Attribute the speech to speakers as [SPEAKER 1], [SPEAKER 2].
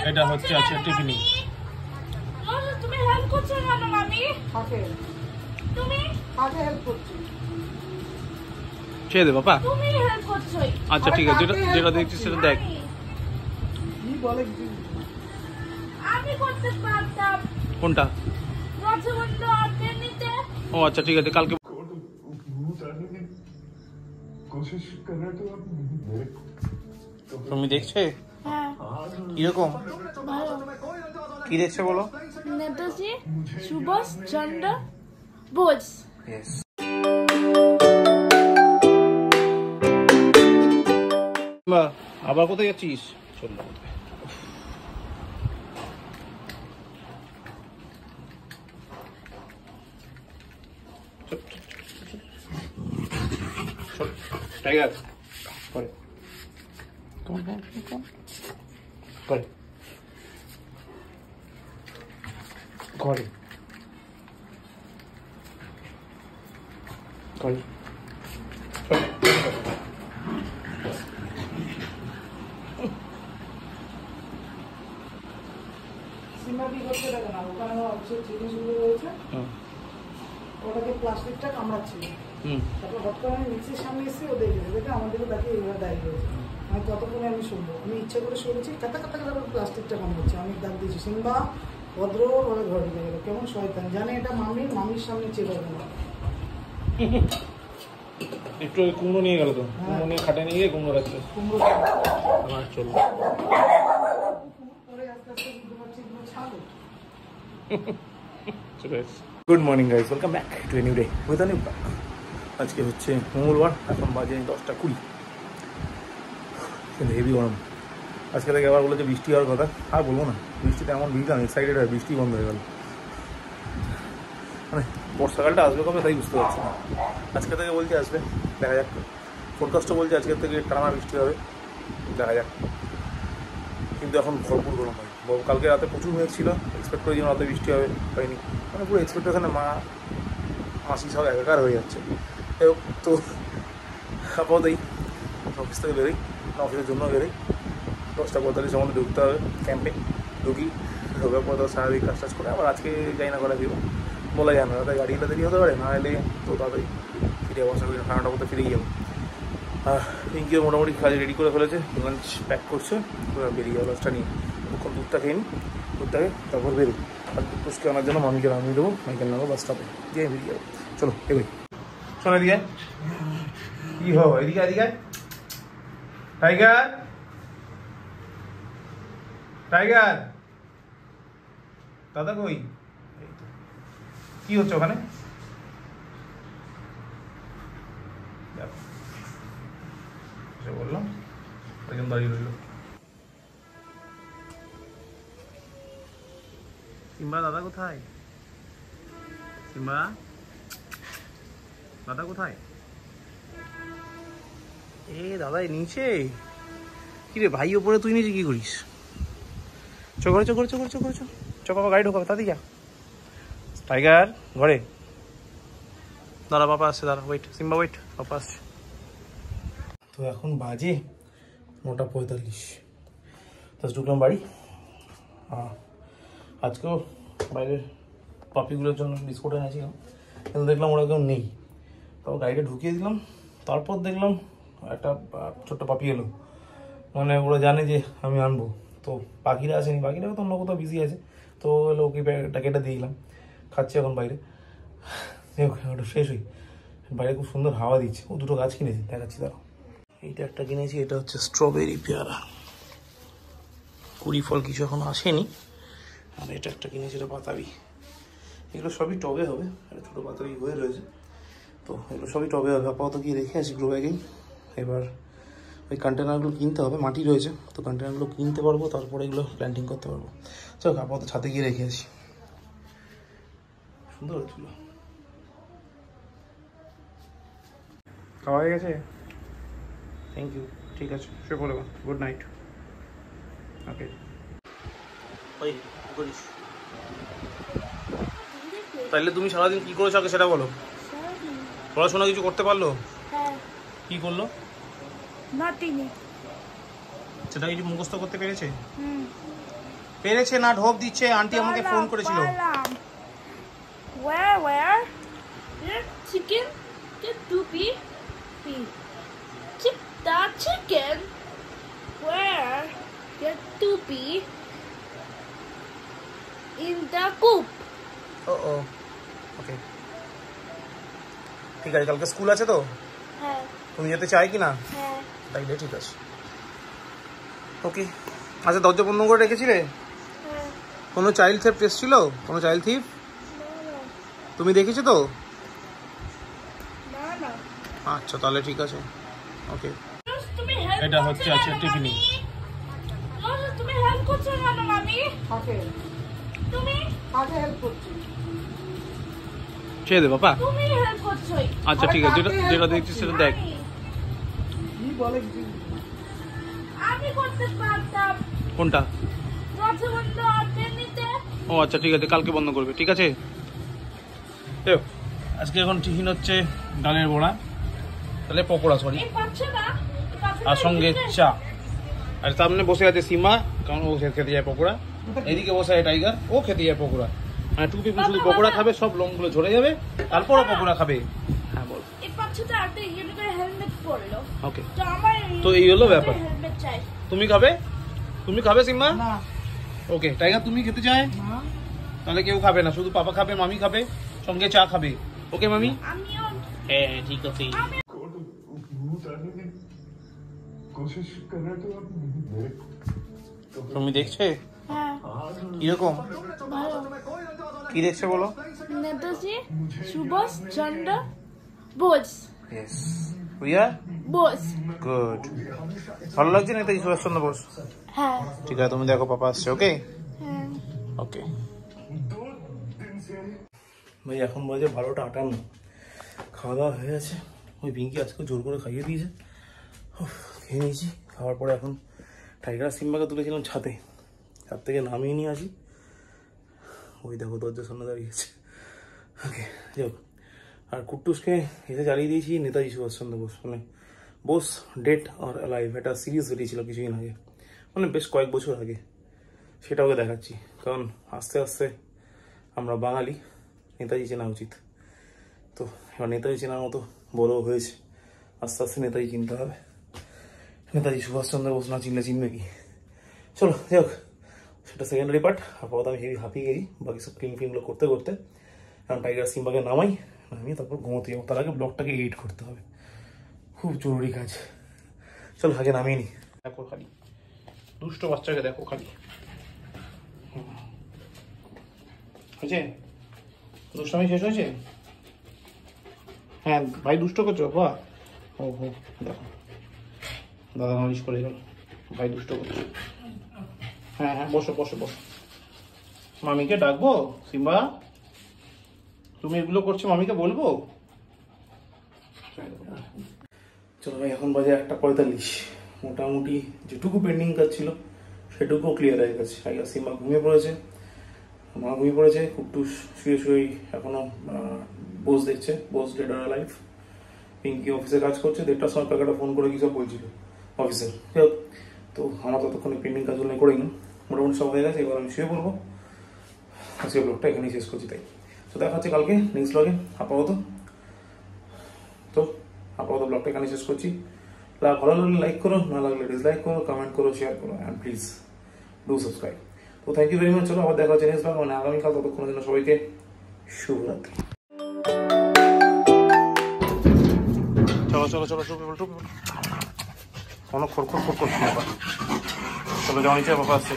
[SPEAKER 1] এটা হচ্ছে আছে টিফিনি।
[SPEAKER 2] তুমি হেল্প করছো কেন মামি? তুমি হেল্প করছো।
[SPEAKER 1] ছেড়ে দে বাবা।
[SPEAKER 2] তুমি হেল্প করছো।
[SPEAKER 1] আচ্ছা ঠিক আছে, যেটা দেখছিস সেটা দেখ।
[SPEAKER 2] কি বলে আমি করতে পারতাম।
[SPEAKER 1] কোনটা?
[SPEAKER 2] রসগোল্লা আপনি নিতে।
[SPEAKER 1] ও আচ্ছা ঠিক আছে, কালকে তুমি দেখছে?
[SPEAKER 2] হ্যাঁ।
[SPEAKER 1] কিরকম? কি দেখছে বলো?
[SPEAKER 2] নেতাজি সুভাষ চন্দ্র বোস।
[SPEAKER 1] আবার কোথায় যাচ্ছিস? চল না, টাইগার করে করে করে করে
[SPEAKER 2] ওটাকে প্লাস্টিকটা কামড়াচ্ছিল, তারপর হট করে আমি নিচের সামনে এসে ও দেখে আমাদেরকে তাকে এইভাবে দাঁড়িয়ে রয়েছে। আমি ততক্ষণে আমি শুনবো, আমি ইচ্ছা করে শুনেছি কাটা কাটা কাটা প্লাস্টিকটা কামড়াচ্ছে। আমি ডাক দিয়েছি সিম্বা ভদ্র ওরা ঘরে গেল, কেমন শয়তান জানে এটা মামির সামনে চেপাবে না।
[SPEAKER 1] একটু কুমড়ো নিয়ে গেল তো, কুমড়ো নিয়ে খাটে নিয়ে গিয়ে কুমড়ো রাখছে।
[SPEAKER 2] কুমড়ো
[SPEAKER 1] চলো
[SPEAKER 2] পরে আস্তে আস্তে বুঝতে পারছি এগুলো ছাড়ো।
[SPEAKER 1] Good morning guys, welcome back to a new day with a new blog. আজকে হচ্ছে মঙ্গলবার, এখন বাজে 10:20। কিন্তু হেভি গরম। আজকে থেকে আবার বলেছে বৃষ্টি হওয়ার কথা, আর বলবো না, বৃষ্টিতে এমন ভিজলাম এক্সাইটেড হয়, বৃষ্টি বন্ধ হয়ে গেল। মানে বর্ষাকালটা আসবে কবে তাই বুঝতে পারছি না। আজকে থেকে বলছে আসবে, দেখা যাক। ফোরকাস্টও বলছে আজকের থেকে টানা বৃষ্টি হবে, দেখা যাক। কিন্তু এখন ভরপুর গরম হয়। কালকে রাতে প্রচুর মেঘ ছিল, এক্সপেক্ট করি যেন রাতে বৃষ্টি হবে, হয়নি। মানে পুরো এক্সপেক্টেশনে মাসি সব একাকার হয়ে যাচ্ছে। তো আপাততই অফিস থেকে বেরোই, অফিসের জন্য বেরোই। 10:45 মধ্যে ঢুকতে হবে ক্যাম্পে। ঢোকার পর তো স্বাভাবিক কাজ টাজ করে আবার আজকে যাই না করে দিব, বলা যায় না। তাতে গাড়ি এলে দেরি হতে পারে, না এলে তো তাড়াতাড়ি ফিরে আশা করি 9:30 মধ্যে ফিরেই যাবো। পিঙ্কিও মোটামুটি কাজ রেডি করে ফেলেছে, লাঞ্চ প্যাক করছে, বেরিয়ে যাবো লাঞ্চটা নিয়ে। ওখান দুধটা খেয়ে নিই, দুধটাকে তারপর বেরোই। আর পুষ্কে আনার জন্য মামিকে নামিয়ে দেবো, মাইকেল নামবো বাস স্টপে, দিয়ে বেরিয়ে যাবো। চলো এগোই। শোনো এদিকে, কী হবো এদিকে, এদিকে টাইগার, টাইগার দাদা কই? কি হচ্ছে ওখানে? বললাম একজন দাঁড়িয়ে রইল। সিম্বা দাদা কোথায়? সিম্বা দাদা কোথায়? এ দাদা নিচে। কি রে ভাই ওপরে, তুই নিচে কি করিস? চোখরে চোখরে চোখরে চোখরে চোখ, বাবা গাড়ি ঢোকাবে তাড়াতাড়ি যা। টাইগার ঘরে দাঁড়া, বাবা আসছে, দাঁড়া, ওয়েট সিম্বা ওয়েট, বাবা আসছে। তো এখন বাজে 9:45, ঢুকলাম বাড়ি। আজকেও বাইরের পাপিগুলোর জন্য বিস্কুট এনেছিলাম, কিন্তু দেখলাম ওরা কেউ নেই। তারপর গাড়িটা ঢুকিয়ে দিলাম, তারপর দেখলাম একটা ছোট্ট পাপি এলো। মানে ওরা জানে যে আমি আনবো, তো পাখিরা আসেনি, পাখিরা তো অন্য কোথাও বিজি আছে। তো এলো, ওকে প্যাকেটটা দিয়ে দিলাম, খাচ্ছে এখন বাইরে। ওটা ফ্রেশ হই, বাইরে খুব সুন্দর হাওয়া দিচ্ছে। ও দুটো গাছ কিনেছি, দেখাচ্ছি দাঁড়াও। এইটা একটা কিনেছি, এটা হচ্ছে স্ট্রবেরি পেয়ারা, কুড়ি ফল কিছু এখন আসেনি। আর এটা একটা কিনেছি, এটা বাতাবি। এগুলো সবই টবে হবে, ছোটো বাতাবি হয়ে রয়েছে, তো এগুলো সবই টবে হবে। আপাতত গিয়ে রেখে আসি গ্রো ব্যাগেই। এবার ওই কন্টেনারগুলো কিনতে হবে, মাটি রয়েছে তো কন্টেনারগুলো কিনতে পারবো, তারপরে এগুলো প্ল্যান্টিং করতে পারবো। চল আপাতত ছাদে গিয়ে রেখে আসি। সুন্দর হচ্ছিল। খাওয়া হয়ে গেছে? থ্যাংক ইউ, ঠিক আছে, শুয়ে পড়ো, গুড নাইট। ওকে ওই করিস তাইলে তুমি সারাদিন কি করেছো আগে সেটা বলো। পড়াশোনা কিছু করতে পারলো? কি করলো? সেটা কিছু মুখস্থ করতে পেরেছে? পেরেছে না ঢোক দিচ্ছে, আন্টি আমাকে ফোন করেছিল।
[SPEAKER 3] Where? Chicken? The doopy? The chicken? Where? The doopy? In the coop.
[SPEAKER 1] ওকে, ঠিক আছে। কালকে স্কুল আছে তো,
[SPEAKER 3] হ্যাঁ
[SPEAKER 1] তুমি যেতে চাই কি না?
[SPEAKER 3] হ্যাঁ
[SPEAKER 1] তাইলে ঠিক আছে। ওকে, আচ্ছা দরজা বন্ধ করে রেখেছিলে?
[SPEAKER 3] হ্যাঁ।
[SPEAKER 1] কোনো চাইল্ড থিফ এসেছিল? কোনো চাইল্ড থিফ তুমি দেখেছো তো?
[SPEAKER 3] না।
[SPEAKER 1] আচ্ছা তাহলে ঠিক আছে। ওকে,
[SPEAKER 3] তুমি হেল্প
[SPEAKER 1] এটা হচ্ছে আছে টিফিনি।
[SPEAKER 3] তুমি হেল্প করছো না মামি? তুমি
[SPEAKER 2] হেল্প করছি।
[SPEAKER 1] ছেড়ে দে বাবা।
[SPEAKER 3] তুমি হেল্প করছো।
[SPEAKER 1] আচ্ছা ঠিক আছে, যেটা দেখছিস সেটা দেখ।
[SPEAKER 2] কি বলে কিছু
[SPEAKER 3] আমি করতে পারতাম।
[SPEAKER 1] কোনটা?
[SPEAKER 3] দরজা বন্ধ করতে নিতে।
[SPEAKER 1] ও আচ্ছা ঠিক আছে, কালকে বন্ধ করবে, ঠিক আছে। দেখো আজকে এখন টিফিন হচ্ছে ডালের বড়া, তাহলে পকোড়া সরি,
[SPEAKER 3] এই পাচ্ছে না
[SPEAKER 1] আর সঙ্গে চা। আর সামনে বসে আছে সীমা, কারণ ও খেতে যায় পকোড়া। এদিকে বসে আছে টাইগার, ও খেতে যায় পকোড়া। মানে টু পিপল শুধু পকোড়া খাবে, সব লোমগুলো ঝরে যাবে, তারপরও পকোড়া খাবে। হ্যাঁ বল।
[SPEAKER 3] এই পাচ্ছে তো একটা ইউনি করে হেলমেট পরলো।
[SPEAKER 1] ওকে,
[SPEAKER 3] তো আমার
[SPEAKER 1] তো এই হলো ব্যাপার।
[SPEAKER 3] হেলমেট চাই।
[SPEAKER 1] তুমি খাবে সীমা?
[SPEAKER 2] না
[SPEAKER 1] ওকে, টাইগার তুমি খেতে চায়?
[SPEAKER 2] না
[SPEAKER 1] তাহলে কেউ খাবে না, শুধু পাপা খাবে, মামি খাবে, সঙ্গে চা খাবে। ওকে মামি?
[SPEAKER 3] আমিও
[SPEAKER 1] হ্যাঁ ঠিক আছে। তুমি দেখছে
[SPEAKER 3] হ্যাঁ
[SPEAKER 1] কিরকম?
[SPEAKER 3] ভালো।
[SPEAKER 1] কি দেখছে বলো?
[SPEAKER 3] নেতাজি সুভাষ চন্দ্র বোস।
[SPEAKER 1] ইয়েস, রিয়া
[SPEAKER 3] বোস।
[SPEAKER 1] গুড। ভালো লাগছে নেতাজি সুভাষচন্দ্র বোস?
[SPEAKER 3] হ্যাঁ
[SPEAKER 1] ঠিক আছে, তুমি দেখো পাপা আসছে। ওকে
[SPEAKER 3] হ্যাঁ।
[SPEAKER 1] ওকে ভাই, এখন বাজে 12:58। খাওয়া দাওয়া হয়ে গেছে। ওই পিঙ্কি আজকে জোর করে খাইয়ে দিয়েছে, খেয়ে নিয়েছি। খাওয়ার পরে এখন টাইগার সিম্বাকে তুলেছিলাম ছাদ থেকে নামিয়ে নিয়ে আসি। ওই দেখো দরজার সামনে দাঁড়িয়েছে। ওকে যাক, আর কুট্টুসকে এসে জ্বালিয়ে দিয়েছি নেতাজি সুভাষচন্দ্র বোস, মানে বোস ডেড আর অ্যালাইভ, একটা সিরিজ বেরিয়েছিল কিছুদিন আগে, মানে বেশ কয়েক বছর আগে। সেটা ওকে দেখাচ্ছি, কারণ আস্তে আস্তে আমরা বাঙালি, নেতাজি চেনা উচিত। তো এবার নেতাজি চেনার মতো বড় হয়েছে, আস্তে আস্তে নেতাজি চিনতে হবে। নেতাজি সুভাষচন্দ্র বোস না চিনলে চিনবে কি? চলো যাই হোক, সেটা সেকেন্ডারি পার্ট। আপাতত আমি হেভি হাঁপিয়ে গেছি বাকি সব ফিল্মগুলো করতে করতে। কারণ টাইগার সিম্বাকে নামিয়ে তারপর ঘুমোতে যাবো, তার আগে ব্লগটাকে এডিট করতে হবে, খুব জরুরি কাজ। চলো আগে নামিয়ে নি। দেখো খালি দুষ্ট বাচ্চাকে দেখো খালি, হয়েছে দুষ্টামি শেষ হয়েছে? হ্যাঁ ভাই দুষ্ট করছো বাবা? ও দেখো দাদা নালিশ করে গেল, ভাই দুষ্ট করছো। হ্যাঁ বসো মামিকে ডাকবো? সিম্বা তুমি এগুলো করছো, মামিকে বলবো? চলো ভাই, এখন বাজে 1:45। মোটামুটি যেটুকু পেন্ডিং কাজ ছিল সেটুকুও ক্লিয়ার হয়ে গেছে। সিম্বা ঘুমিয়ে পড়েছে, মা ঘুমিয়ে পড়েছে, কুট্টুস শুয়ে এখনো বোস দেখছে, বোস ডেড আর অ্যালাইভ। পিঙ্কি অফিসে কাজ করছে, 1:30টার সময় প্যাকেটটা ফোন করে কি সব বলছিল অফিসের। তো আমার ততক্ষণে পেন্ডিং কাজগুলো করেই না, মোটামুটি সব হয়ে গেছে। এবার আমি শুয়ে পড়বো। আজকে ব্লগটা এখানেই শেষ করছি। তাই তো দেখা হচ্ছে কালকে নেক্সট ব্লগে। আপাতত ব্লগটা এখানে শেষ করছি। ভালো লাগলে লাইক করো, না লাগলে ডিসলাইক করো, কমেন্ট করো, শেয়ার করো, অ্যান্ড প্লিজ ডু সাবস্ক্রাইব। তো থ্যাংক ইউ ভেরি মাচ। চলো আবার দেখা হচ্ছে নেক্সট ব্লগ, মানে আগামীকাল। ততক্ষণের জন্য সবাইকে শুভরাত্রি। চলো কোনো খড় করছে বাবা। চলো যাওয়া নিচে বাবা আসছে।